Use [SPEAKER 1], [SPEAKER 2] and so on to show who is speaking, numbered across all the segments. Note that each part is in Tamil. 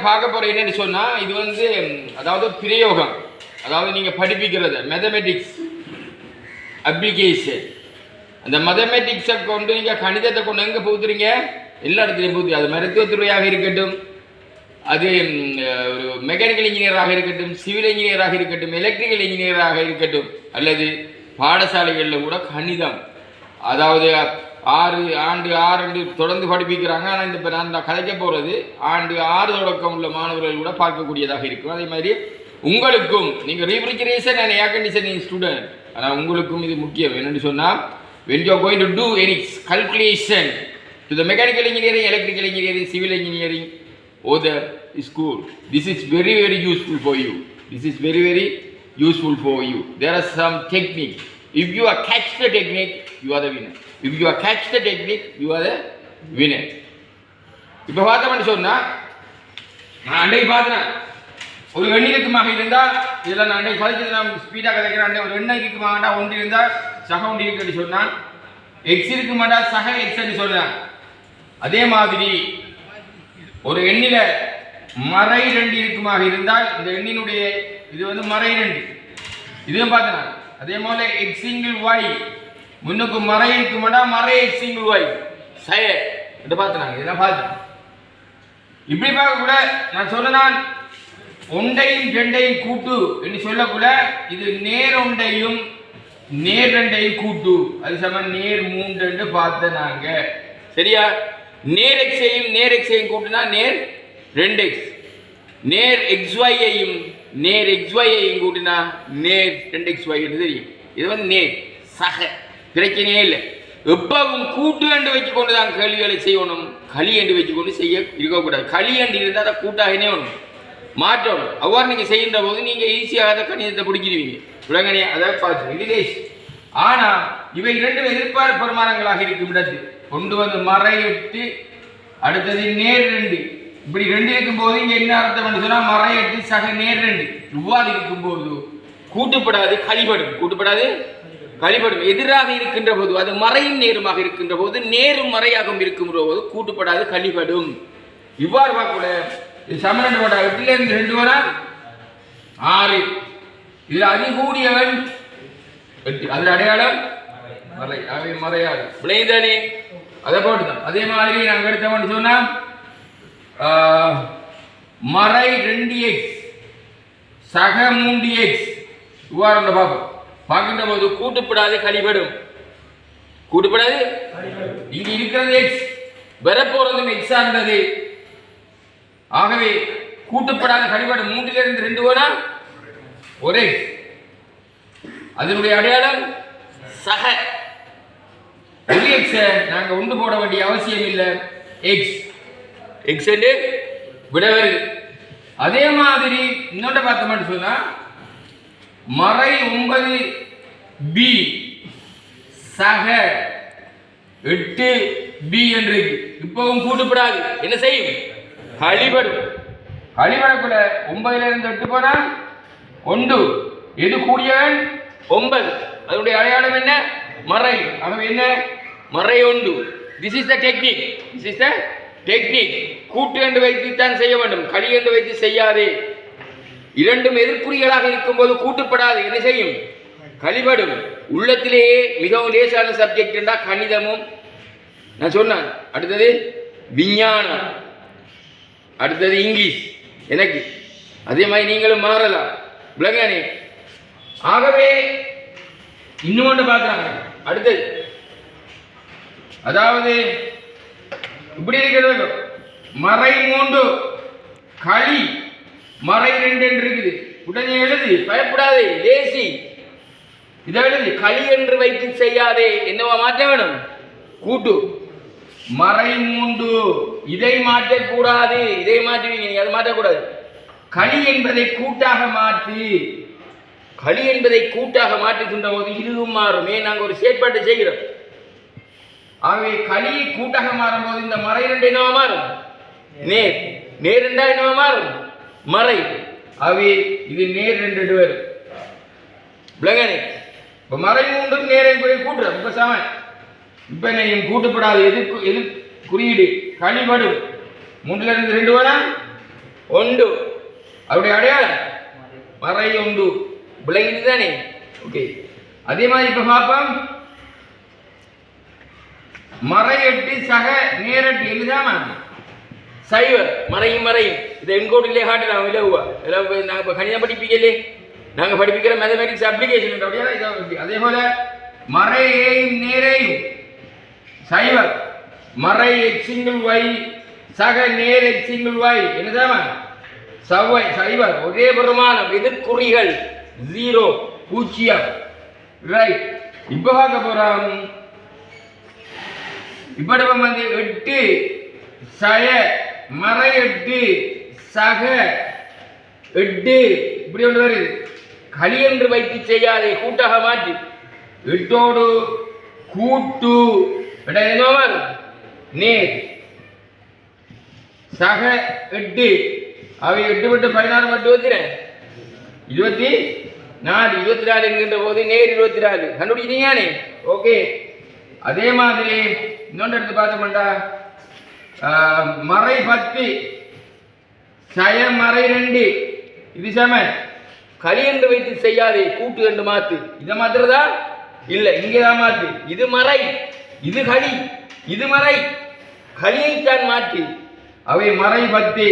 [SPEAKER 1] பார்க்க போகிற என்னன்னு சொன்னால் இது வந்து அதாவது பிரயோகம், அதாவது நீங்கள் படிப்பிக்கிறது மேத்தமெட்டிக்ஸ் அப்ளிகேஷன். அந்த மேத்தமெட்டிக்ஸை கொண்டு நீங்கள் கணிதத்தை கொண்டு எங்கே புகுத்துறீங்க? எல்லா இடத்துலையும் புகுத்து. அது மருத்துவத்துறையாக இருக்கட்டும், அது ஒரு மெக்கானிக்கல் இன்ஜினியராக இருக்கட்டும், சிவில் இன்ஜினியராக இருக்கட்டும், எலக்ட்ரிக்கல் இன்ஜினியராக இருக்கட்டும், அல்லது பாடசாலைகளில் கூட கணிதம், அதாவது ஆண்டு 6 தொடர்ந்து படிப்பிக்கிறாங்க. ஆனால் இந்த இப்போ நான் கதைக்க போகிறது ஆண்டு 6 தொடக்கம் உள்ள மாணவர்கள் கூட பார்க்கக்கூடியதாக இருக்கும். அதே மாதிரி உங்களுக்கும் நீங்கள் refrigeration and air conditioning student, ஆனால் உங்களுக்கும் இது முக்கியம். என்னென்னு சொன்னால் when you are going to do any calculation to the mechanical engineering, electrical engineering, civil engineering or the school, this is very very useful for you. This is very very useful for you. There are some technique. If you are catch the technique, you are the winner. If you are catch the technique, you are the winner. இப்போ பார்த்தோம்னு சொன்னால் நான் அன்றைக்கு பார்த்தேன், ஒரு எண்ணிற்குமாக இருந்தால் இதில் நான் அன்றைக்கு கதைக்கிறது நான் ஸ்பீடாக கதைக்கிறேன். அன்றைக்கு ஒரு எண்ணெய் இருக்குமாண்டா ஒன்று இருந்தால் சக ஒன்று இருக்குன்னு சொன்னான், எக்ஸ் இருக்குமாண்டா சக எக்ஸ்ன்னு சொன்னான். அதே மாதிரி ஒரு எண்ணில மறை 2 இருக்குமாக இருந்தால் இந்த எண்ணினுடைய இது வந்து மறை 2 இதுவும் பார்த்தேன். அதே போல எக்ஸ் சிங்கிள் ஒய் முன்னுக்கு மறை இருக்குமாண்டா மறை எக்ஸ் சிங்கிள் ஒய் சய இதை பார்த்துனாங்க. இதெல்லாம் பார்த்தேன். இப்படி பார்க்க கூட நான் சொன்னேன், ஒன்றையும் 2ஐயும் கூட்டு என்று சொல்லக்குள்ள இது நேர் 1ஐயும் நேர் 2ஐயும் கூட்டு, அது சம நேர் 3 என்று பார்த்த நாங்க. சரியா? நேர் எக்ஸையும் நேர் எக்ஸையும் கூட்டுனா நேர் 2x, நேர் xyயையும் நேர் xyயையும் கூட்டினா நேர் 2xy என்று தெரியும். இது வந்து நேர் சக பிரச்சனையே இல்லை. எப்பவும் கூட்டு என்று வச்சுக்கொண்டு தான் கேள்விகளை செய்யணும், களி என்று வச்சுக்கொண்டு செய்ய இருக்கக்கூடாது. களி என்று இருந்தால் அதை கூட்டாகனே வேணும், மாற்றணும். அவ்வாறு நீங்கள் செய்கின்ற போது நீங்கள் ஈஸியாக அதை கணிதத்தை பிடிச்சிடுவீங்க. உலகனே அதை பார்த்து இங்கிலீஷ். ஆனால் இவை 2 எதிர்பார்ப்பு பிரமாணங்களாக இருக்கும் இடத்து கொண்டு வந்து மறை 8, அடுத்தது நேர் 2, இப்படி 2 இருக்கும்போது இங்கே என்ன அர்த்தம் சொன்னால் மறை 8 சக நேர் 2 இவ்வாறு இருக்கும்போது கூட்டுப்படாது கழிபடும், கூட்டுப்படாது கழிபடும். எதிராக இருக்கின்ற போது அது மறையும் நேருமாக இருக்கின்ற போது நேரும் மறையாகவும் இருக்கின்ற போது கூட்டுப்படாது கழிபடும். இவ்வாறு பார்க்கக்கூட சமணன் போட்டா 8லேருந்து 2 வரா 6, இதில் அதிகூடியவன் 8, அதில் அடையாளம் மறை, அவை மறையாது விளைந்தானே அதை போட்டுதான். அதே மாதிரி நாங்கள் எடுத்தவன் சொன்னால் மறை 2x சக 3x இவ்வாறு பார்ப்போம். பார்க்கின்ற போது கூட்டுப்படாது கழிபடும், கூட்டுப்படாது. இங்கு இருக்கிறது x, வரப்போறதும் x ஆனது. ஆகவே கூட்டுப்படாத கழிபடும். 3லிருந்து 2 வேணா ஒரே, அதனுடைய அடையாளம் சக. ஒரு எக்ஸ நாங்க உண்டு போட வேண்டிய அவசியம் இல்லை, எக்ஸ் எக்ஸ் என்று விட வருது. அதே மாதிரி இன்னொன்று பார்த்தோம்னு சொன்னா மறை 9b சக 8b என்று இப்பவும் கூட்டுப்படாது. என்ன செய்யும்? கழிபடும். கழிபடக்குள்ள 9லிருந்து 8 போனா 1, எது கூடியவன் 9, அதனுடைய அடையாளம் என்ன? மறை. ஆகவே என்ன? மறை 1. This is the technique, this is the technique. கூட்டு என்று வைத்து தான் செய்ய வேண்டும், களி என்று வைத்து செய்யாதே. இரண்டும் எதிர்குறிகளாக இருக்கும்போது கூட்டுப்படாது. என்ன செய்யும்? கழிபடும். உள்ளத்திலேயே மிகவும் லேசான சப்ஜெக்ட் என்றா கணிதமும் நான் சொன்னான். அடுத்தது விஞ்ஞானம், அடுத்தது இங்கிலீஷ். எனக்கு அதே மாதிரி நீங்களும் மாறலாம் விளங்கானே. ஆகவே இன்னொன்று பார்க்குறாங்க. அடுத்தது அதாவது இப்படி இருக்கிறது மறை 3 களி மறை 2 என்று இருக்குது. உடனே எழுது, பயப்படாதே, லேசி. இதை எழுது, களி என்று வைத்து செய்யாதே. என்னவா மாற்ற வேணும்? கூட்டு. மறை 3 இதை மாற்றக்கூடாது, இதை மாற்றுவீங்க நீங்க, அதை மாற்றக்கூடாது. களி என்பதை கூட்டாக மாற்றி, களி என்பதை கூட்டாக மாற்றுகின்ற போது இதுவும் மாறும். நாங்கள் ஒரு செயற்பாட்டை செய்கிறோம். ஆகவே களியை கூட்டாக மாறும் போது இந்த மறை 2 என்னவா மாறும்? நேர். நேர் 2 என்னவா மாறும்? மறை. ஆகவே இது நேர் 2 வரும். விளங்கனே. இப்போ மறை 3 நேரை கூட்டுறோம். இப்போ சமன். இப்போ என்ன கூட்டுப்படாது. எது குறியீடு? கழிபடும். 3லிருந்து 2 வேணா ஒன்று அவருடைய அடையாளம் மறை ஒன்று விளங்கிட்டு தானே ஓகே அதே மாதிரி இப்ப பார்ப்போம் மறை 8 சக நேரட்டு எழுதாம சைவர் மறையும் மறையும் இதை என்கோட்டிலே காட்டலாம் விலகுவா எல்லாம் நாங்கள் இப்போ கணிதம் படிப்பிக்கலே நாங்கள் படிப்பிக்கிற மேத்தமேட்டிக்ஸ் அப்ளிகேஷன் அதே போல மறையையும் நேரையும் சைவர் மறை எக்ஸிங்கிள் ஒய் சக நேர் எக்ஸிங்கிள் ஒய் என்னதாமா சவை சைவர் ஒரே பெருமானம் எதிர்குறிகள் 0 பூஜ்ஜியம் ரைட் இப்போ பார்க்க போறோம் இப்ப நம்ம வந்து 8 சய மறை 8 சக 8 இப்படி ஒன்று வருது களி என்று வைத்து செய்யாதே கூட்டாக மாற்றி 8ஓடு கூட்டு என்னவர் நேர் சக 8 அவை 8 விட்டு 16 மட்டும் வந்துறேன் 24 என்கின்ற போது நேர் 24 கண்டுபிடிச்சீங்கயானே ஓகே அதே மாதிரி இன்னொன்று எடுத்து பார்த்தோம்டா மறை 10 சய மறை 2 இது சம களி என்று வைத்து செய்யாதே கூட்டு என்று மாத்து இதை மாத்துறதா இல்ல இங்கதான் மாத்து இது மறை இது களி இது மறை களியைத்தான் மாற்றி அவை மறை 10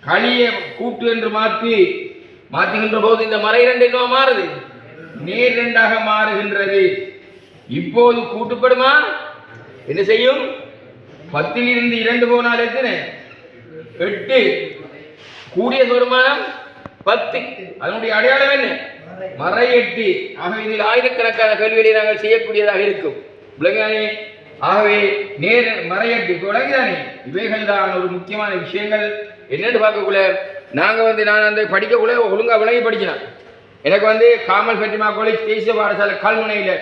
[SPEAKER 1] களியை கூட்டு என்று மாற்றுகின்ற போது இந்த மறை 2 என்ன மாறுது நேர் 2ஆக மாறுகின்றது இப்போது கூட்டுப்படுமா என்ன செய்யும் 10 இருந்து 2 போனால் எத்தனை 8 கூடிய பெருமானம் 10 அதனுடைய அடையாளம் என்ன மறை 8 ஆகவே இதில் ஆயிரக்கணக்கான கேள்விகளை நாங்கள் செய்யக்கூடியதாக இருக்கும் விளங்கானே ஆகவே நேர் மறை 8 விளங்குதானே இவைகள் தான் ஒரு முக்கியமான விஷயங்கள் என்னென்னு பார்க்கக்குள்ள நாங்கள் வந்து நான் அந்த படிக்கக்குள்ள ஒழுங்காக விளங்கி படிக்கிறேன் எனக்கு வந்து காமல் ஃபெட்டிமா காலேஜ் தேசிய பாடசாலை கல்முனையில்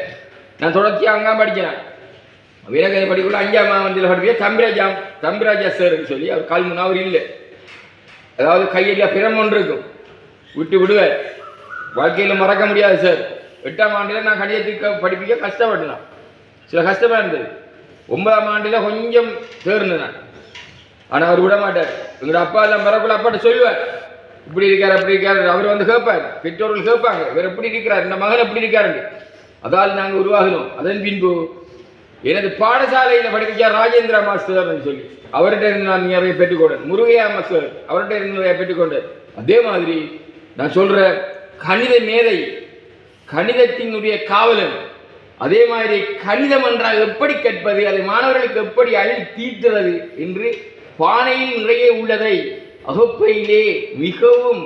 [SPEAKER 1] நான் தொடர்ச்சியாக அங்கே படிக்கிறேன் வீரகதை படிக்குள்ள 5ஆம் ஆண்டில் படிப்பிய தம்பிராஜா சார்ன்னு சொல்லி அவர் கல்முனை அவர் இல்லை அதாவது கையில் பிறம் ஒன்று இருக்கும் விட்டு விடுவார் வாழ்க்கையில் மறக்க முடியாது சார் 8ஆம் ஆண்டில் நான் கணிதத்துக்கு படிப்பிக்க கஷ்டப்பட்டேன் சில கஷ்டமாக இருந்தது 9ஆம் ஆண்டில் கொஞ்சம் தேர்ந்தேன் நான் ஆனால் அவர் விட மாட்டார் எங்களோட அப்பா எல்லாம் வரக்குள்ள அப்பாட்ட சொல்லுவார் இப்படி இருக்கார் அப்படி இருக்கார் அவர் வந்து கேட்பார் பெற்றோர்கள் கேட்பாங்க இவர் எப்படி இருக்கிறார் இந்த மகன் எப்படி இருக்காரு அதால் நாங்கள் உருவாகினோம் அதன் பின்பு எனது பாடசாலையில் படிப்பிக்க ராஜேந்திரா மாஸ்டர்னு சொல்லி அவர்கிட்ட இருந்து நான் நிறைய பெற்றுக்கொண்டேன் முருகையா மாஸ்டர் அவர்கிட்ட இருந்து நிறைய பெற்றுக்கொண்டேன் அதே மாதிரி நான் சொல்ற கணித மேதை கணிதத்தினுடைய காவலன் அதே மாதிரி கணிதம் என்றால் எப்படி கற்பது அதை மாணவர்களுக்கு எப்படி அள்ளி தீர்த்துறது என்று பானையில் நிறைய உள்ளதை அகப்பையிலே மிகவும்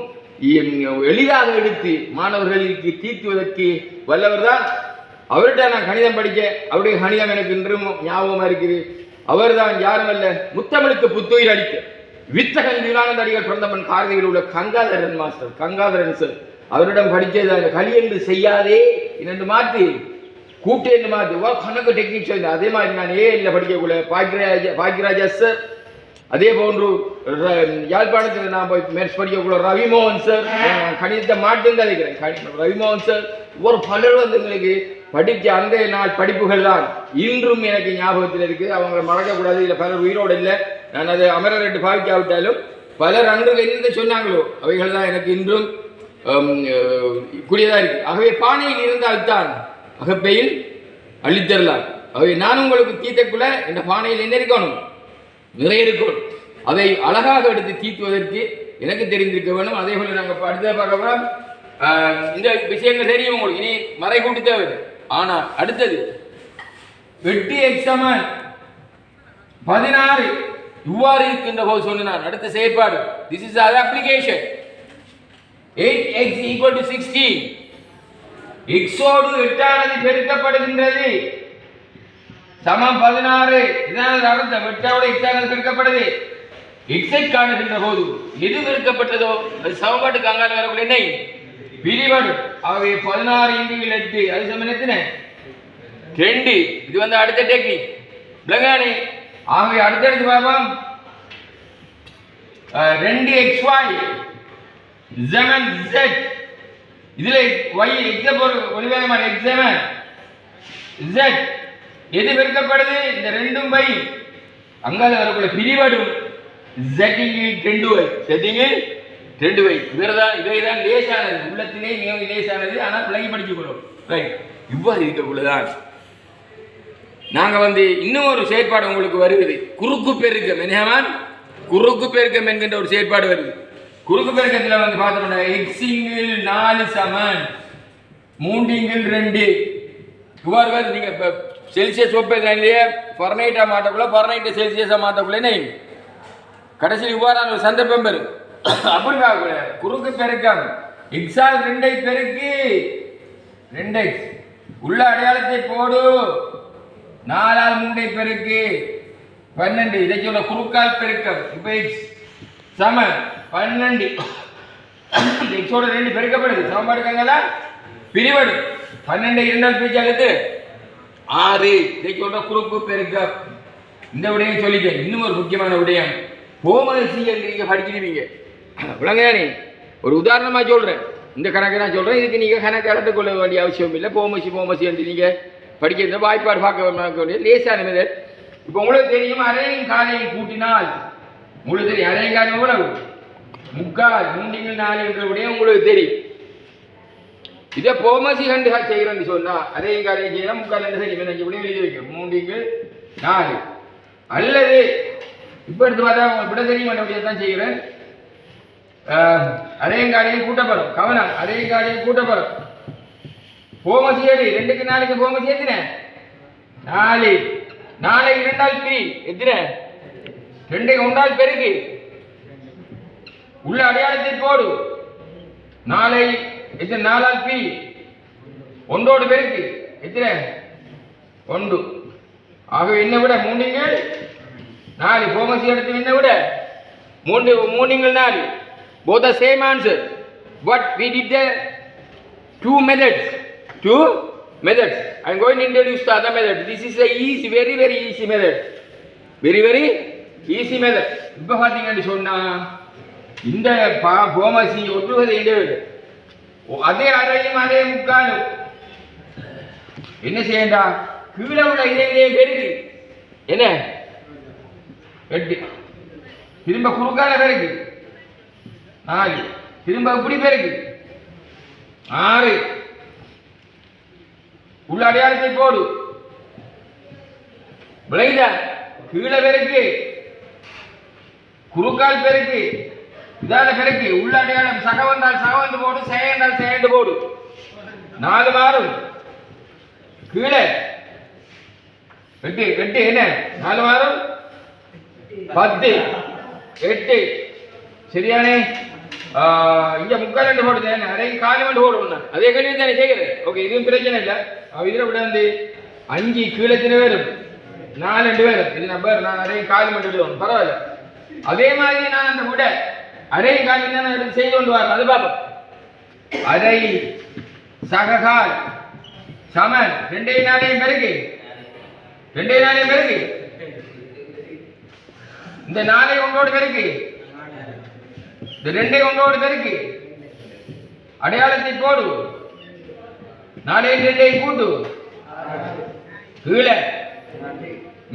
[SPEAKER 1] எளிதாக எடுத்து மாணவர்களுக்கு தீர்த்துவதற்கு வல்லவர் தான் அவர்கிட்ட நான் கணிதம் படிக்க அவருடைய கணிதம் எனக்கு இன்றும் ஞாபகமா இருக்குது அவர் தான் யாரும் அல்ல முத்தமிழுக்கு புத்துயிர் அளிக்க வித்தகன் விவேகானந்த அடிகள் பிறந்தமன் காரதியில் உள்ள கங்காதரன் சார் அவரிடம் படித்தது அந்த களி என்று செய்யாதே என்று மாற்றி கூட்டு என்று மாற்றி கணக்கு டெக்னிக் சொல்லி அதே மாதிரி நான் இல்லை படிக்கக்குள்ள பாக்யராஜா சார் அதே போன்று யாழ்ப்பாணத்தில் நான் போய் மேட்ச் படிக்கக்குள்ள ரவிமோகன் சார் கணிதத்தை மாட்டுன்னு நினைக்கிறேன் ரவிமோகன் சார் ஒரு பலர் வந்து எங்களுக்கு படித்த அந்த நாள் படிப்புகள் தான் இன்றும் எனக்கு ஞாபகத்தில் இருக்குது அவங்களை மறக்கக்கூடாது இதில் பலர் உயிரோடு இல்லை நான் அதை அமரர் என்று பாவிக்காவிட்டாலும் பலர் அன்று என்னதை சொன்னாங்களோ அவைகள் தான் எனக்கு இன்றும் கூடியதாக இருக்குது ஆகவே பானையில் இருந்தால்தான் அகப்பையில் அள்ளித்தரலாம் ஆகவே நான் உங்களுக்கு தீர்த்தக்குள்ள இந்த பானையில் என்ன இருக்கணும் நிறைய இருக்கணும் அதை அழகாக எடுத்து தீர்த்துவதற்கு எனக்கு தெரிந்திருக்க வேண்டும் அதே போல நாங்கள் அடுத்த பார்க்கலாம் இந்த விஷயங்கள் தெரியும் உங்களுக்கு இனி மறை கூட்டு தேவை ஆனால் அடுத்தது 8x 16 இவ்வாறு இருக்கின்ற போது சொன்னான் அடுத்த செயற்பாடு this is other application 8x = 16 x-ஓடு 8ஆனது பெருக்கப்படுகின்றது சமம் 16 இதனால் அர்த்தம் 8ஓடு x-ஆனது பெருக்கப்படுது x-ஐ காணுகின்ற போது எது பெருக்கப்பட்டதோ அது சமன்பாட்டுக்கு அங்கால வரக்கூடிய என்ன பிரிவடு ஆகவே 16 × 8 அது சமம் எத்தனை 2 இது வந்து அடுத்த டெக்னிக் விளங்கானே ஆகவே அடுத்தடுத்து பாப்போம் 2xy ஜமன் z இதுல y x போற ஒளிவேகமான x z எது பெருக்கப்படுது இந்த ரெண்டும் பை அங்கால வரக்கூடிய பிரிவடும் செட்டிங்கில் 2y செட்டிங்கில் 2y இவைதான் லேசானது, உள்ளத்திலே மிகவும் லேசானது, ஆனால் பிள்ளைங்க படிச்சுக்கொள்ளும். ரைட், இவ்வாறு இருக்கக்குள்ளதான் நாங்கள் இன்னும் ஒரு செயற்பாடு உங்களுக்கு வருகிறது. குறுக்கு பெருக்கம் என்னமான், குறுக்கு பெருக்கம் என்கின்ற ஒரு செயற்பாடு வருது. குறுக்கு பெருக்கத்தில் பார்த்தோம்னா எக்ஸிங்கில் 4 சமன் 3 இவ்வாறு வருது. நீங்கள் இப்போ செல்சியஸ் ஒப்பேதானிலேயே ஃபர்னைட்டா மாட்டக்குள்ள ஃபர்னைட்டை செல்சியஸாக மாட்டக்குள்ளே கடைசியில் இவ்வாறான ஒரு சந்தர்ப்பம் பெறும். அப்படி பார்க்கக்கூடாது. குறுக்கு பெருக்கம் எக்ஸால் 2ஐ பெருக்கி 2x உள்ள அடையாளத்தை போடு, 4ஆல் 3ஐ பெருக்கு 12. இதை சொல்ல குறுக்கால் பெருக்கம். இப்போ எக்ஸ் சமன் 12 எக்ஸோட 2 பெருக்கப்படுது, சமன்பாடுக்காங்களா பிரிவடு 12 2ஆல் பிரிச்சாலுது 6. இதை சொல்ற குறுக்கு பெருக்கம். இந்த விடயம் சொல்லிட்டேன். இன்னும் ஒரு முக்கியமான விடயம், போமசி நீங்க படிக்கிறீங்க விளங்கானே. ஒரு உதாரணமா சொல்றேன், இந்த கணக்கு நான் சொல்றேன். இதுக்கு நீங்க கணக்கு எடுத்துக் கொள்ள வேண்டிய அவசியம் இல்லை. போமசி என்று நீங்க படிக்கிற வாய்ப்பாடு பார்க்க வேண்டிய லேசான மெதட். இப்போ உங்களுக்கு தெரியும், அரையும் காலையும் கூட்டினால் உங்களுக்கு தெரியும். அரையும் காலையும் எவ்வளவு? 3/4 3/4 என்ற விடயம் உங்களுக்கு தெரியும். இதை போமசி கண்டு செய்கிறேன்னு சொன்னா அரையும் காலையும் செய்யலாம், 3/4 சரி 5 விடயம் எழுதி வைக்கும். 3/4 அல்லது இப்போ எடுத்து பார்த்தா உங்களுக்கு விட தெரியும் தான் செய்கிறேன். அரையங்காலையும் கூட்டப்படும். கவனம், அரையங்காலையும் கூட்டப்படும். போமசி ஏறி 2க்கு 4க்கு போமசி எத்தனை? 4. 4ஐ 2ஆல் பிரி எத்தனை? 2ஐ 1ஆல் பெருக்கு உள்ள அடையாளத்தை போடு. 4ஐ 4ஆல் பிரி 1ஓடு பெருக்கு எத்தனை? 1. ஆகவே என்ன விட 3/4 போமசி எடுத்து என்ன விட 3/4. Both the same answer. But we did the two methods. I am going to introduce the other method. This is a easy, very easy method. Very easy method. இப்போ பார்த்தீங்கன்னு சொன்னா இந்த போமசி ஒட்டுவதை அதே அரையும் அதே முக்காலும் என்ன செய்யண்டா, கீழே உள்ள இதையே பெருக்கு என்ன 8, திரும்ப குறுக்கால பெருக்கு 4, திரும்ப இப்படி பெருக்கு 6. உள்ள அடையாளத்தை போடு. விளைதா கீழே பெருக்கு, குறுக்கால் பெருக்கு, இதால பெருக்கு. உள்ள அடையாளம் சக வந்தால் சகவந்து போடு, செயண்டால் செயண்டு போடு. 4 மாறும். கீழே 8 என்ன 4 மாறும் 10 8. சரியானே? இங்க 3/4 போடுது, அதே 4 போடுவோம். அதே கேள்வி தானே செய்கிறேன். ஓகே, இதுவும் பிரச்சனை இல்லை. இதில் விட 5 கீழே எத்தனை பேரும் 4 2 பேரும். இது நம்பர் நான் அதே 4 விடுவோம், பரவாயில்ல. அதே மாதிரி நான் அந்த விட அரை கால் என்ன செய்து கொண்டு வர அது பார்ப்போம். அரை சககால் சமன் 2/4 பெருக்கு 2/4 பெருக்கு. இந்த 4ஐ 1ஓடு பெருக்கு, இந்த 2ஐ 1ஓடு பெருக்கு. அடையாளத்தை போடு. 4ஐ 2ஐ கூட்டு. கீழே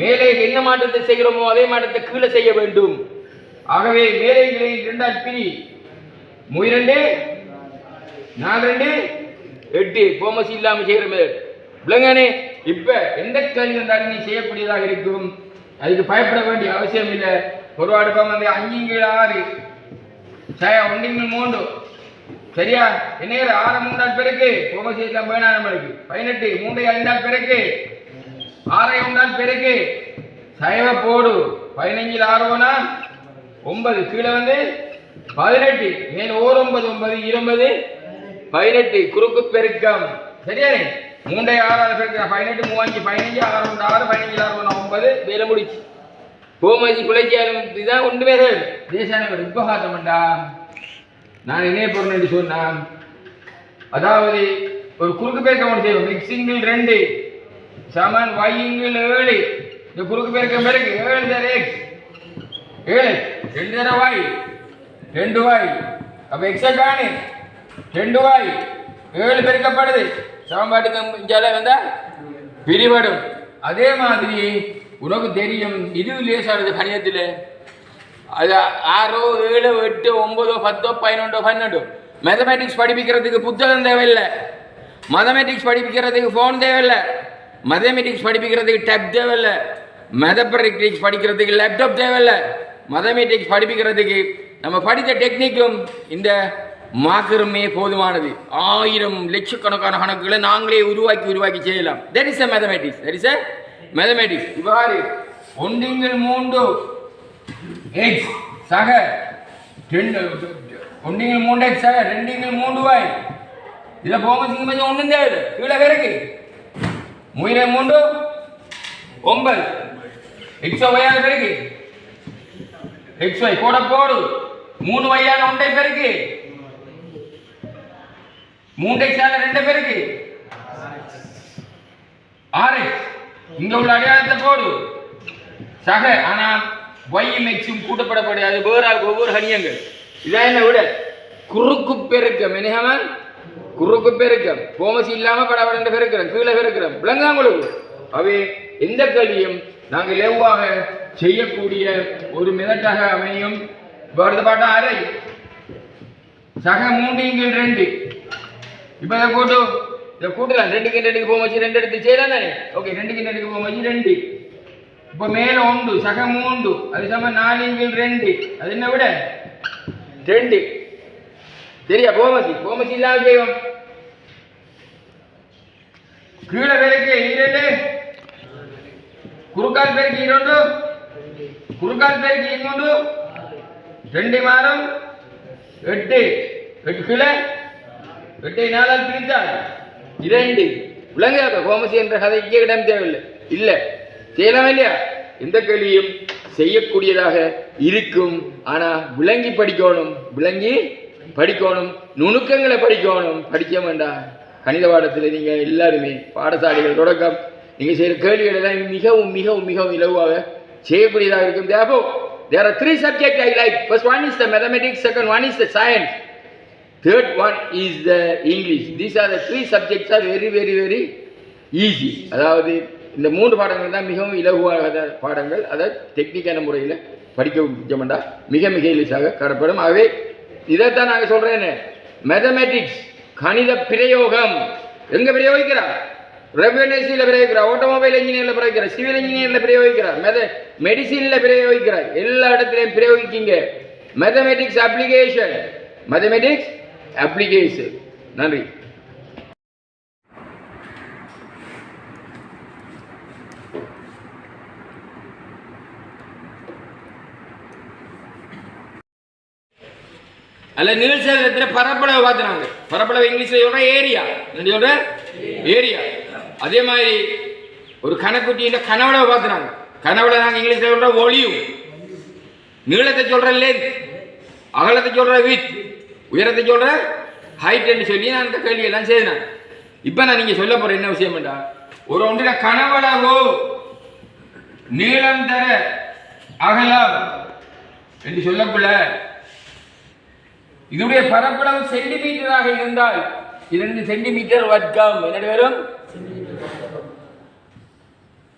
[SPEAKER 1] மேலே என்ன மாற்றத்தை செய்கிறோமோ அதே மாற்றத்தை கீழே செய்ய வேண்டும். ஆகவே மேலே 2ஆல் பிரி 2 4 2 8 போமசி இல்லாமல் செய்கிற மேல் விளங்கானே. இப்ப எந்த கேள்வி வந்தாலும் நீ செய்யக்கூடியதாக இருக்கும். அதுக்கு பயப்பட வேண்டிய அவசியம் இல்லை. ஒரு அடுப்பம் 5/6 1/3 சரியா? என்ன 6 3ஆல் பெருக்கு போமசி எல்லாம் வேணாம் நம்மளுக்கு. 18 3ஐ 5ஆல் பெருக்கு 6ஐ 1ஆல் பெருக்கு சைவ போடு. 15 6 போனா 9. கீழே 18 மேல் 9 9 20 18 குறுக்கு பெருக்கம். சரியானே? 3ஐ 6ஆல் பெருக்க 18 3 5 15 6 6 15 6 9 வேலை முடிச்சு. போமசி குலைச்சியாலும் இதுதான் ஒன்றுமே தேசான உபகாசம்டா. நான் என்ன பொருள் சொன்னான், அதாவது ஒரு குறுக்கு பெருக்கம் ஒன்று செய்வோம். மிக்சிங்கில் 2 சமன் y/7. இந்த குறுக்கு பெருக்கம் பெருக்கு 7 தர x 7 2 தர y 2y. அப்ப x காணு 2y 7 பெருக்கப்படுது. சமன்பாட்டுக்கு இஞ்சால வந்தா பிரிவடும். அதே மாதிரி உனக்கு தெரியும், இது லேசானது கணிதத்தில். அது 6 7 8 9 10 11 12 மேத்தமேட்டிக்ஸ் படிப்பிக்கிறதுக்கு புத்தகம் தேவையில்லை, மேத்தமேட்டிக்ஸ் படிப்பிக்கிறதுக்கு ஃபோன் தேவையில்லை, மேத்தமேட்டிக்ஸ் படிப்பிக்கிறதுக்கு டேப் தேவையில்லை, மேத்தமேட்டிக்ஸ் படிக்கிறதுக்கு லேப்டாப் தேவையில்லை. மேத்தமேட்டிக்ஸ் படிப்பிக்கிறதுக்கு நம்ம படித்த டெக்னிக்கும் இந்த மார்க்கருமே போதுமானது. 1000 லட்சக்கணக்கான கணக்குகளை நாங்களே உருவாக்கி செய்யலாம். That is a mathematics. இவ்வாறு 1 3 x சக 1 3 x சக 2 3 y இதுல போமசிங்க கொஞ்சம் ஒண்ணும் தேவை கீழே கிடக்கு 3 3 9 x y ஆக கிடக்கு x y போடு 3 y ஆன ஒன்றை பெருக்கு 3 x ஆன 2 பெருக்கு 6x இங்க உள்ள அடையாளத்தை போடு சக ஆனா y-ம் x-ம் கூட்டப்படப்படாது, வேற ஒவ்வொரு ஹனியங்கள். இதான் என்ன விட குறுக்கு பெருக்கம், என்னவன் குறுக்கு பெருக்கம். போமசி இல்லாம படபட பெருக்கிறோம், கீழே பெருக்கிறோம், விளங்காங்களுக்கு. அவை எந்த கேள்வியும் நாங்கள் இலவாக செய்யக்கூடிய ஒரு மெதட்டாக அமையும். வருத பாட்டா அரை சக 3 இங்கில் 2 இப்ப இதை கூட்டலாம் 2க்கு 2க்கு போமசி 2 எடுத்து செய்யலாம் தானே. ஓகே 2க்கு 2க்கு போமசி 2 இப்ப மேல 1 சக 3 அது சம 4 இங்கில் 2 அது என்ன விட 2 சரியா. போமசி இல்லாம செய்வோம். கீழே பெருக்கு 2 குறுக்கால் பெருக்கு 2 குறுக்கால் பெருக்கு 2 2 மாறும் 8 கீழே 8 4ஆல் பிரித்தால் 2 விளங்காத. போமசி என்ற கதைக்கு இடம் தேவையில்லை. இல்லை செய்யலாம் இல்லையா. எந்த கேள்வியும் செய்யக்கூடியதாக இருக்கும். ஆனா விளங்கி படிக்கணும், நுணுக்கங்களை படிக்க வேண்டாம். கணித பாடத்தில் நீங்க எல்லாருமே பாடசாலைகள் தொடக்கம் நீங்க செய்யற கேள்விகள் எல்லாம் மிகவும் மிகவும் மிகவும் இலவாக செய்யக்கூடியதாக இருக்கும். There are 3 subjects I like. First one is the mathematics, second one is the science, third one is the English. These are the 3 subjects are very very very easy. அதாவது இந்த 3 பாடங்கள் தான் மிகவும் இலகுவாக பாடங்கள். அதை டெக்னிக்கான முறையில் படிக்க முடிச்சோம்டா மிக மிக எளிதாக காணப்படும். ஆகவே இதைத்தான் நாங்கள் சொல்றேன். மேத்தமேட்டிக்ஸ் கணித பிரயோகம் எங்க பிரயோகிக்கிறார்? ரெவென்யூல பிரயோகிக்கிறார், ஆட்டோமொபைல் இன்ஜினியர்ல பிரயோகிக்கிறார், சிவில் இன்ஜினியர்ல பிரயோகிக்கிறார், மெடிசின்ல பிரயோகிக்கிறார். எல்லா இடத்திலையும் பிரயோகிக்கிங்க. Mathematics application. நன்றி. அல்ல நீள்சதுரத்தில் பரப்பளவு பார்த்துனாங்க. பரப்பளவு இங்கிலீஷ்ல சொல்ற ஏரியா. அதே மாதிரி ஒரு கணக்குட்டியில கனவளவு பார்த்துனாங்க. கனவளவு நாங்கள் இங்கிலீஷ்ல சொல்ற ஒளியும். நீளத்தை சொல்ற லென்த், அகலத்தை சொல்ற வித், உயரத்தை சொல்ற ஹைட் என்று சொல்லி நான் அந்த கேள்வியெல்லாம் செய்தேன். இப்ப நான் நீங்க சொல்ல போற என்ன விஷயம் என்றா, ஒரு ஒன்றில கனவளவு நீளம் தர அகலம் என்று சொல்லக்குள்ள இதனுடைய பரப்பளவு சென்டிமீட்டராக இருந்தால் 2 சென்டிமீட்டர் வர்க்கம் என்ன வரும்?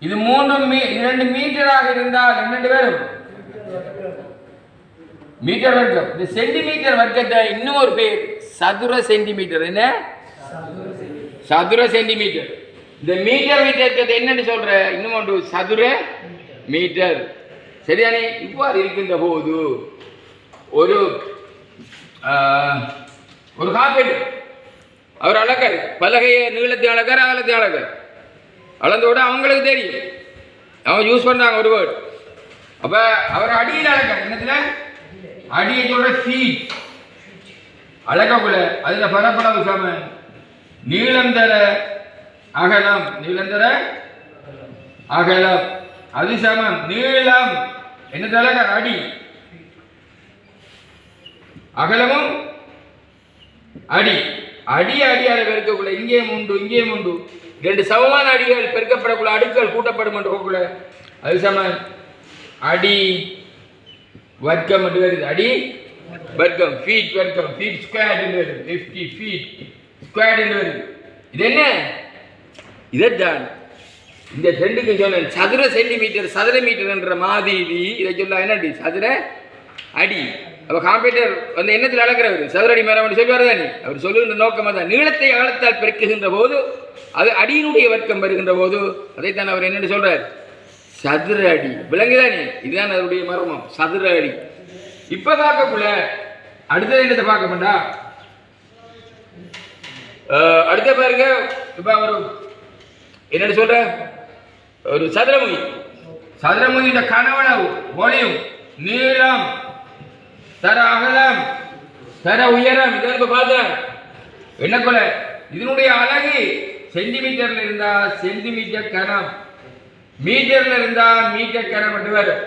[SPEAKER 1] இது 2 மீட்டராக இருந்தால் என்ன வரும்? மீட்டர் வர்க்கம். இந்த சென்டிமீட்டர் வர்க்கத்தை இன்னும் ஒரு பேர் சதுர சென்டிமீட்டர். என்ன சதுர சென்டிமீட்டர்? இந்த மீட்டர் மீட்டர் என்னன்னு சொல்ற இன்னும் ஒன்று சதுர மீட்டர். சரியானே? இவ்வாறு இருக்கின்ற போது ஒரு காப்பீடு அவர் அளக்கார், பலகைய நீளத்தை அளக்கார், அகலத்தை அளக்கார். அளந்தோட அவங்களுக்கு தெரியும், அவங்க யூஸ் பண்றாங்க ஒரு வேர்டு. அப்ப அவர் அடியில் அளக்கார். என்னத்துல அடியை சொல்ற ஃபீட் அளக்கக்குள்ள அதுல பரப்பளவு சம நீளம் தர அகலம், அது சமம் நீளம் என்ன அளக்கார் அடி, அகலமும் அடி. அடியால பெருக்கக்குள்ள இங்கேயும் உண்டு இங்கேயும் உண்டு. 2 சமமான அடிகள் பெருக்கப்படக்குள்ள அடுக்கள் கூட்டப்படும் என்று அது சம அடி வர்க்கம் என்று வருது. அடி வர்க்கம் ஃபீட் வர்க்கம், ஃபீட் ஸ்கொயர் என்று வருது. 50 ஃபீட் ஸ்கொயர் என்று வருது. இது என்ன? இதைத்தான் இந்த 2க்கு சொன்ன சதுர சென்டிமீட்டர் சதுர மீட்டர் என்ற மாதிரி. இதை சொல்ல என்னடி சதுர அடி. அப்போ காம்பேட்டர் வந்து எண்ணத்தில் அளக்கிறவர் சதுரடி மரம் சொல்லுவார் தானே. அவர் சொல்லுகின்ற நோக்கமாக தான் நீளத்தை அகலத்தால் பெருக்குகின்ற போது அது அடியினுடைய வர்க்கம் வருகின்ற போது அதைத்தான் அவர் என்னென்னு சொல்றார், சதுர அடி. விளங்குதானே? இதுதான் அதனுடைய மர்மம், சதுர அடி. இப்ப பார்க்கக்குள்ள அடுத்தது என்னத்தை பார்க்க மாட்டா, அடுத்த பாருங்க. இப்ப அவர் என்னென்னு சொல்ற, ஒரு சதுரமுகி, சதுரமுகியோட கனவளவு வால்யூம் நீளம் தர அகலம் தர உயரம் இதெல்லாம் இப்ப பார்த்தேன். என்ன கொல இதனுடைய அழகு சென்டிமீட்டர்ல இருந்தா சென்டிமீட்டர் கனம், மீட்டர்ல இருந்தா மீட்டர் கனம் என்று வரும்.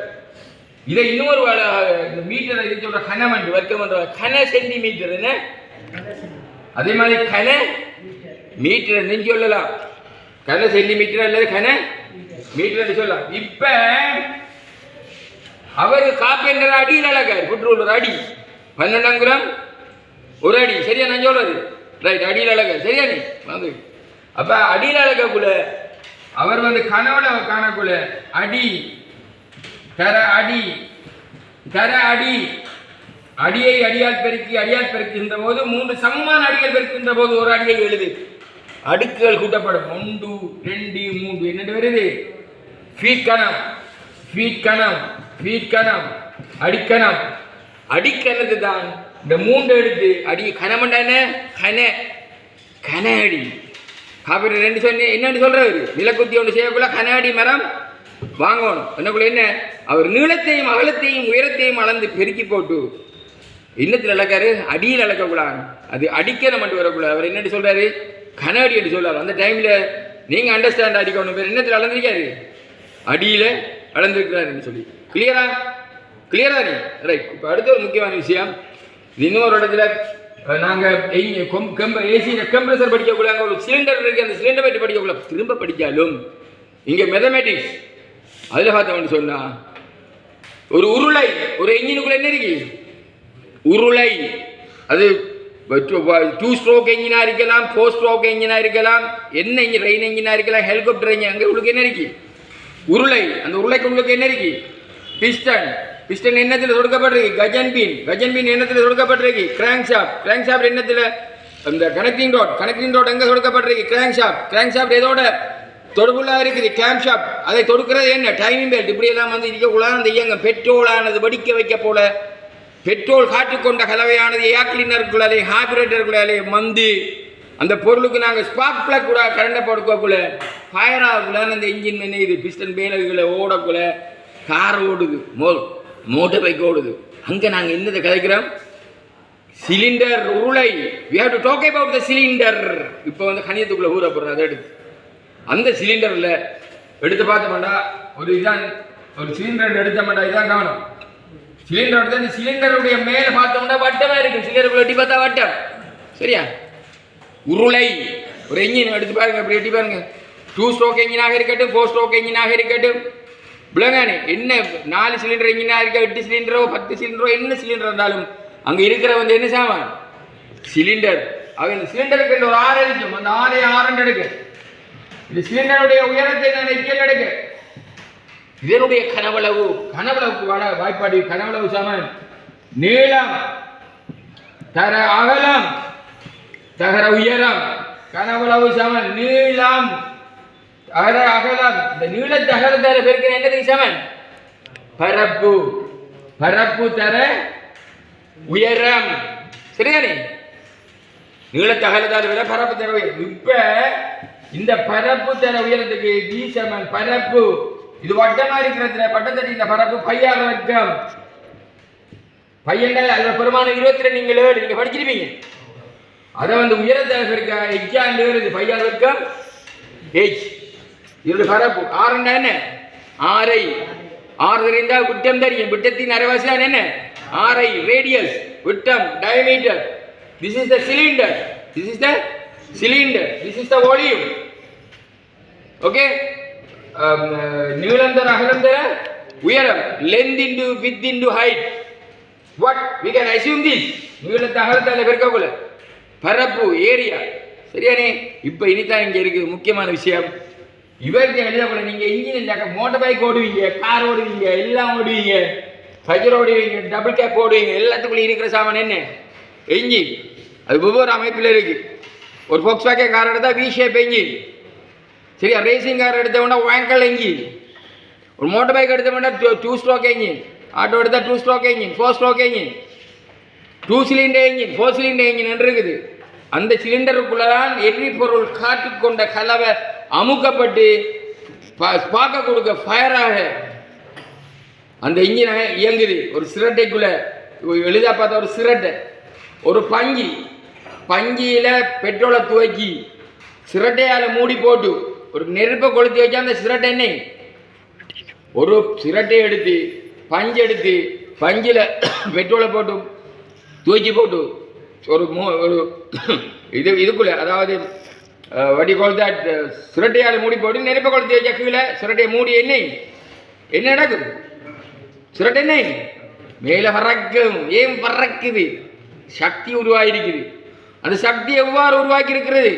[SPEAKER 1] இதை இன்னொரு மீட்டர் இது சொல்ற கனம் என்று வர்க்கம் என்ற கன சென்டிமீட்டர் என்ன, அதே மாதிரி கன மீட்டர் என்று சொல்லலாம், கன சென்டிமீட்டர் அல்லது கன மீட்டர் என்று சொல்லலாம். இப்ப அவர் காப்பேண்டர் அடியில் அழகார் புற்றுள்ள அடி 12 அங்குலம் ஒரு அடி. சரியா நான் சொல்றது ரைட், அடியில் அழகார். சரியா நீ வந்து அப்ப அடியில் அழகக்குள்ள அவர் வந்து கனவுல காணக்குள்ள அடி தர அடி தர அடி, அடியை அடியால் பெருக்கின்ற போது 3 சமமான அடிகள் பெருக்கின்ற போது ஒரு அடியை எழுது, அடுக்குகள் கூட்டப்படும் 1 2 3 என்ன வருது, ஃபீட் கணம் ஃபீட் கணம் ஃபீட் கணம் அடிக்கணம். அடிக்கணது தான் இந்த 3 எடுத்து அடி கணமண்டா என்ன கன கன அடி. காப்பீடு 2 சொன்ன என்னன்னு சொல்றாரு, நிலக்குத்தி ஒன்று செய்யக்குள்ள கன அடி மரம் வாங்கணும். என்னக்குள்ள என்ன, அவர் நீளத்தையும் அகலத்தையும் உயரத்தையும் அளந்து பெருக்கி போட்டு இன்னத்தில் இழக்காரு, அடியில் இழக்கக்கூடாது, அது அடிக்கணும் மட்டும் வரக்கூடாது. அவர் என்னட்டு சொல்றாரு, கன அடி என்று சொல்றாரு. அந்த டைம்ல நீங்க அண்டர்ஸ்டாண்ட் அடிக்கணும். பேர் என்னத்தில் அளந்திருக்காரு, அடியில அளந்திருக்கிறாருன்னு சொல்லி. கிளியரா கிளியரா நீ ரைட். இப்போ அடுத்த ஒரு முக்கியமான விஷயம், இன்னொரு இடத்துல நாங்கள் ஏசியில் கம்ப்ரஸர் படிக்கக்குள்ள அங்கே ஒரு சிலிண்டர் இருக்கு, அந்த சிலிண்டர் பற்றி படிக்கக்குள்ள திரும்ப படித்தாலும் இங்கே மேத்தமேட்டிக்ஸ் அதில் பார்த்தோம்னு சொன்னா ஒரு உருளை, ஒரு என்ஜினுக்குள்ள என்ன இருக்கு உருளை, அது 2 ஸ்ட்ரோக் என்ஜினா இருக்கலாம், 4 ஸ்ட்ரோக் என்ஜினா இருக்கலாம், என்ன என்ஜின் ரெயின் என்ஜினா இருக்கலாம், ஹெலிகாப்டர் என்ஜின். அங்கே உங்களுக்கு என்ன இருக்கு உருளை, அந்த உருளைக்கு உங்களுக்கு என்ன இருக்கு பிஸ்டன், பிஸ்டன் எண்ணத்தில் தொடுக்கப்பட்டிருக்கு, கஜன் பீன் எண்ணத்தில் தொடுக்கப்பட்டிருக்கு, கிராங்க் ஷாப்ட் எண்ணத்தில் அந்த கனெக்டிங் ரோட் எங்கே தொடுக்கப்பட்டிருக்கு, கிராங்க் ஷாப்ட் எதோட தொடுபுள்ளாக இருக்குது, கேம் ஷாப்ட். அதை தொடுக்கிறது என்ன டைமிங் பெல்ட். இப்படியெல்லாம் வந்து இருக்கக்கூடாது. அந்த இயங்க பெட்ரோலானது வெடிக்க வைக்க போல பெட்ரோல் காற்றுக்கொண்ட கலவையானது ஏர் கிளீனருக்குள்ளாலே ஹார்பரேட்டருக்குள்ளாலே மந்து அந்த பொருளுக்கு நாங்கள் ஸ்பார்க் பிளக் கூட கரண்டை போடுக்கக்குள்ள ஃபயர் ஆகக்குள்ள அந்த இன்ஜின் என்ன இது பிஸ்டன் பேலகுள்ள ஓடக்குள்ள கார் ஓடுது, மோட்டர் பைக் ஓடுது. அங்கே நாங்கள் என்னதை கதைக்கிறோம், சிலிண்டர் உருளை. we have to talk about the cylinder. இப்போ வந்து கணியத்துக்குள்ள ஊற போடுறோம். அதை எடுத்து அந்த சிலிண்டரில் எடுத்து பார்த்தோம்டா ஒரு இதான் ஒரு சிலிண்டர் எடுத்த மாட்டா, இதான் கவனம். சிலிண்டர் எடுத்து அந்த சிலிண்டருடைய மேலே பார்த்தோம்னா வட்டமாக இருக்கு, சிலிண்டருக்குள்ள எட்டி பார்த்தா வட்டம். சரியா, உருளை. ஒரு என்ஜின் எடுத்து பாருங்க, அப்படி எட்டி பாருங்க. 2 ஸ்ட்ரோக் என்ஜினாக இருக்கட்டும், 4 ஸ்ட்ரோக் என்ஜினாக இருக்கட்டும், விளங்கானே என்ன 4 சிலிண்டர் என்ஜினாக இருக்க, 8 சிலிண்டரோ 10 சிலிண்டரோ என்ன சிலிண்டர் இருந்தாலும் அங்கே இருக்கிற வந்து என்ன சாமான் சிலிண்டர். அவன் இந்த சிலிண்டருக்கு ஒரு 6 இருக்கும், அந்த 6 எடுக்க. இந்த சிலிண்டருடைய உயரத்தை நான் எக்கியல் எடுக்க. இதனுடைய கனவளவுக்கு வாய்ப்பாடு கனவளவு சமன் நீளம் தர அகலம் தகர உயரம். கனவளவு சமன் நீளம் தர அகலம். இந்த நீளத்தை அகலத்தார பெருக்கிற என்னதுக்கு சமன் பரப்பு தர உயரம். சரியானே, நீளத்தை அகலத்தார விட பரப்பு தர உயரம். இப்ப இந்த பரப்பு தர உயரத்துக்கு டி சமன் பரப்பு. இது வட்டமா இருக்கிறதுல பட்டத்தடி இந்த பரப்பு பையார் வர்க்கம். பையன்கள் அதுல பெருமானம் 22 நீங்க படிச்சிருப்பீங்க. அதை வந்து உயரத்தை இருக்க எக்ஸாம் வருது பையார் வர்க்கம் h. இதோட பரப்பு 6 என்ன 6 தெரிந்தா விட்டம் தெரியும். விட்டத்தின் அரைவாசி தான் என்ன 6 ரேடியஸ் விட்டம் diameter. This is the cylinder, this is the cylinder, this is the volume. Okay, நீளம் தர அகலம் தர உயரம், length into width into height. What we can assume this. நீளத்தை அகலத்தால பெருக்கக்குள்ள பரப்பு ஏரியா. சரியானே. இப்போ இனிதான் இங்கே இருக்குது முக்கியமான விஷயம். இவருக்கு எழுதக்குள்ள நீங்கள் இன்ஜின் மோட்டர் பைக் ஓடுவீங்க, கார் ஓடுவீங்க, எல்லாம் ஓடுவீங்க. ஃபஜர் ஓடுவீங்க, டபுள் கேப் ஓடுவீங்க, எல்லாத்துக்குள்ளே இருக்கிற சாமான் என்ன? என்ஜின். அது ஒவ்வொரு அமைப்பில் இருக்குது. ஒரு ஃபோக்ஸ் வேகன் கார் எடுத்தால் வி ஷேப் என்ஜின். சரியா? ரேசிங் கார் எடுத்தவொன்னா வாங்கல் என்ஜின். ஒரு மோட்டர் பைக் எடுத்தவொன்னா 2 ஸ்ட்ரோக் என்ஜின். ஆட்டோ எடுத்தால் 2 stroke engine, 4 stroke engine, 2 cylinder engine, 4 cylinder engine இருக்குது. அந்த சிலிண்டருக்குள்ளதான் எரிபொருள் காற்று கொண்ட கலவை அமுக்கப்பட்டு பார்க்க கொடுக்க ஃபயராக அந்த இன்ஜின் இயங்குது. ஒரு சிரட்டைக்குள்ள எளிதாக பார்த்தா ஒரு சிரட்டை, ஒரு பஞ்சியில் பெட்ரோலை துவக்கி சிரட்டையால் மூடி போட்டு ஒரு நெருப்பை கொளுத்தி வச்சா அந்த சிரட்டை என்ன, ஒரு சிரட்டை எடுத்து பஞ்சு எடுத்து பஞ்சில் பெட்ரோலை போட்டு தூக்கி போட்டு ஒரு இதுக்குள்ள, அதாவது வடி கொளுத்த சிரட்டையால் மூடி போட்டு நெருப்பை கொளுத்தி வச்சா கீழே சிரட்டையை மூடி என்ன நடக்கும்? சிரட்டை என்ன மேலே பறக்கும். ஏன் பறக்குது? சக்தி உருவாகிருக்குது. அந்த சக்தி எவ்வாறு உருவாக்கி இருக்கிறது?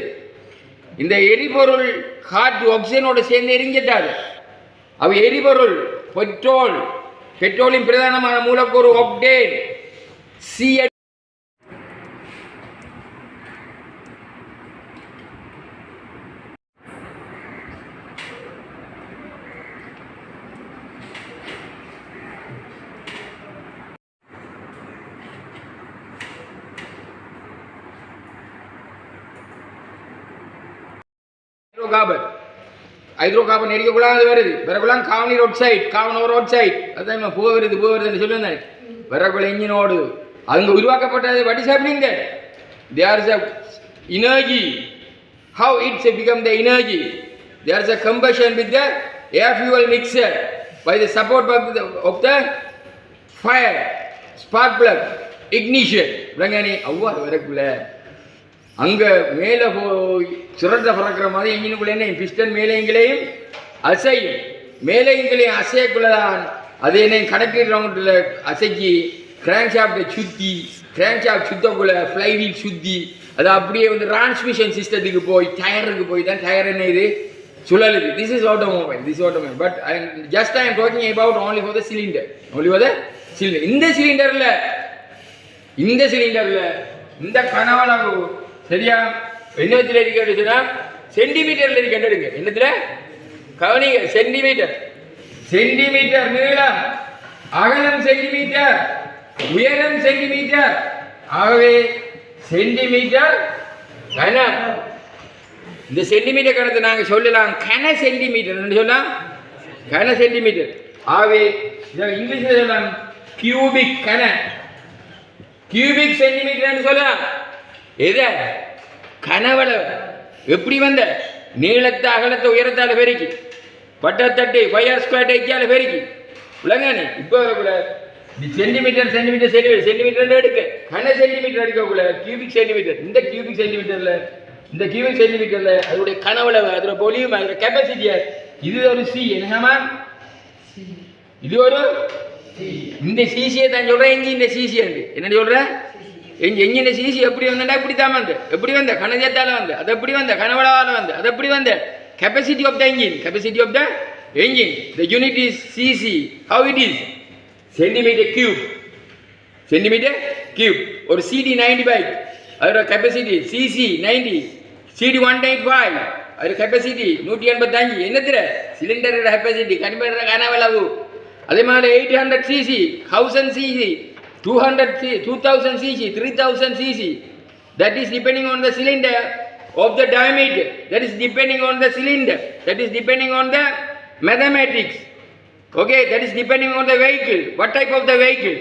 [SPEAKER 1] இந்த எரிபொருள் காற்று ஆக்சிஜனோடு சேர்ந்து எரிஞ்சிட்டாரு. அவ எரிபொருள் பெட்ரோலின் பிரதானமான மூலக்கூறு ஒக்டேன் சி. ஹைட்ரோகார்பன் எரிக்கக்கூடாது வருது. பிறகுலாம் காவனி ரோட் சைட் அதான் புகை வருதுன்னு சொல்லுவேன். பிறகுல இன்ஜின் ஓடுது. அங்கே உருவாக்கப்பட்டது. what is happening there? There is a energy. How it's become the energy? There is a combustion with the air fuel mixer by the support of the fire, spark plug, ignition. விளங்கானே அவ்வாறு வரக்குள்ள அங்கே மேலே சுரண்ட பறக்கிற மாதிரி என்ஜினுக்குள்ளே என்ன பிஸ்டன் மேலேங்களையும் அசையும். மேலேங்களையும் அசையக்குள்ளதான் அது என்ன கணக்கீடு ரவுண்டில் அசைக்கி கிராங்க் ஷாப்டை சுத்தக்குள்ள ஃப்ளைவீல் சுற்றி அது அப்படியே வந்து டிரான்ஸ்மிஷன் சிஸ்டத்துக்கு டயருக்கு போய் தான் டயர் என்ன இது சுழலுது. This is automobile. But I am talking about only for the cylinder. இந்த சிலிண்டரில் இந்த கனவளவு சரியா என்னத்தில் இருக்க சென்டிமீட்டர்ல இருக்க. என்னத்துல கவனிங்க, சென்டிமீட்டர் நீளம், அகலம் சென்டிமீட்டர், உயரம் சென்டிமீட்டர். ஆகவே சென்டிமீட்டர் கனம். இந்த சென்டிமீட்டர் கணத்தை நாங்கள் சொல்லலாம் கன சென்டிமீட்டர் சொல்லலாம், கன சென்டிமீட்டர். ஆகவே இங்கிலீஷ்ல சொல்லலாம் கியூபிக் சென்டிமீட்டர் சொல்லலாம். எது கனவளவு எப்படி வந்த நீளத்தை அகலத்தை உயரத்தால் பெருக்கி வட்டத்தட்டு 5r ஸ்கொயர் டைக்கால பெருக்கி விளங்கானே. இப்போ சென்டிமீட்டர் எடுக்க கன சென்டிமீட்டர் எடுக்கக்குள்ள கியூபிக் சென்டிமீட்டர். இந்த கியூபிக் சென்டிமீட்டர்ல அதோடைய கனவளவு, அதோட பொலியும், அதோட கெப்பாசிட்டியா இது ஒரு சி. என்னமா இது ஒரு இந்த சிசியை தான் சொல்றேன். இந்த சிசி என்ன சொல்றேன்? எஞ்சின சிசி எப்படி வந்தா இப்படி தான் எப்படி வந்த கனஜத்தால அது எப்படி கனவளவால அது எப்படி capacity of the engine the unit is cc. how it is? Centimetre cube. ஒரு CD90 பைக் அதோட கெப்பாசிட்டி cc 90, CD195 அதோட கெப்பாசிட்டி 185. என்னத்துல சிலிண்டரோட கெப்பாசிட்டி கனவளவு. அதே மாதிரி 800 cc, 1000 cc, 2000 cc, 3000 cc. That is depending on the cylinder of the diameter. That is depending on the cylinder. That is depending on the mathematics. Okay, that is depending on the vehicle. What type of the vehicle?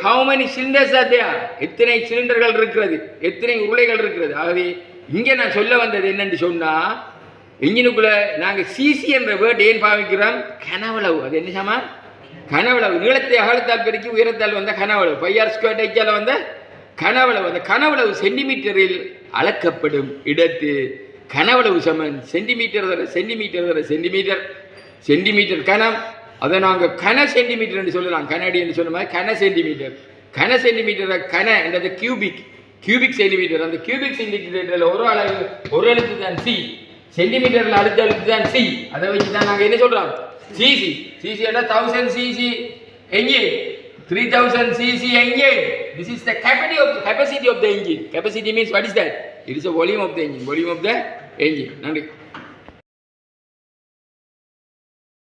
[SPEAKER 1] How many cylinders are there? எத்தனை சிலிண்டர்கள் இருக்கிறது, எத்தனை உருளைகள் இருக்கிறது. ஆகவே இங்கே நான் சொல்ல வந்தது என்னன்னு சொன்னா, இன்ஜினுக்குள்ள நாங்கள் சிசி என்ற வேர்ட் ஏன் பாவிக்கிறோம்? கனவளவு. அது என்ன சாமான்? கனவளவு. நீளத்தை அகலத்தால் பெருக்கி உயரத்தால் வந்த கனவளவு, 5r ஸ்கொயர் டைக்கால வந்த கனவளவு. அந்த கனவளவு சென்டிமீட்டரில் அளக்கப்படும் இடத்து கனவளவு சமன் சென்டிமீட்டர் கனம். அதை நாங்கள் கன சென்டிமீட்டர் என்று சொல்லலாம். கனடி என்று சொன்ன மாதிரி கன சென்டிமீட்டர் என்றது கியூபிக் சென்டிமீட்டர். அந்த கியூபிக் சென்டிமீட்டரில் ஒரு எழுத்து தான் சி, சென்டிமீட்டரில் அடுத்த எழுத்து தான் சி. அதை வச்சு தான் நாங்கள் என்ன சொல்கிறோம்? சிசி சிசி என்ன 1000 CC engine 3000 cc engine. This is the capacity of the engine. Capacity means what is that? It is the volume of the engine. Volume of the engine. நன்றி.